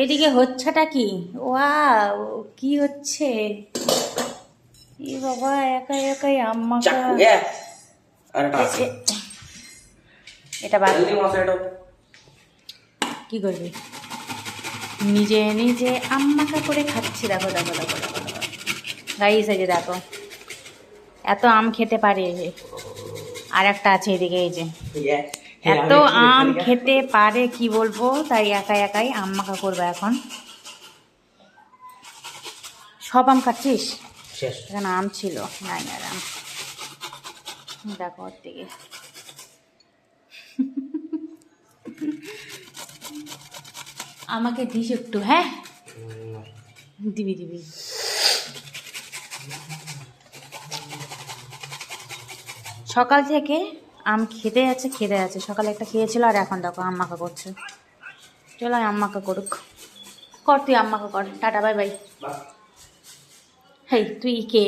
এদিকে হচ্ছেটা কি? ওয়াও, কি হচ্ছে? ই বাবা, একাই একাই আম্মাকা। এটা বাদ। কি করবি? নিজে নিজে আম্মাকা করে খাচ্ছি। দেখো দেখো দেখো দেখো দেখো গাইস, এই যে দেখো, এত আম খেতে পারে। আর একটা আছে এদিকে, এই যে এত আম খেতে পারে কি বলবো। তাই একাই একাই আম মাখা করবে এখন। সব আম খাচ্ছিস? এখানে আম ছিল, নাই না আম। দেখো ওর দিকে আমাকে দিস একটু, হ্যাঁ দিবি দিবি। সকাল থেকে আম খেতে আছে। সকালে একটা খেয়েছিল, আর এখন দেখো আম মাখা করছে। চলো আম মাখা করুক। কর তুই আম মাখা কর। Tata, bye bye. হেই তুই কে?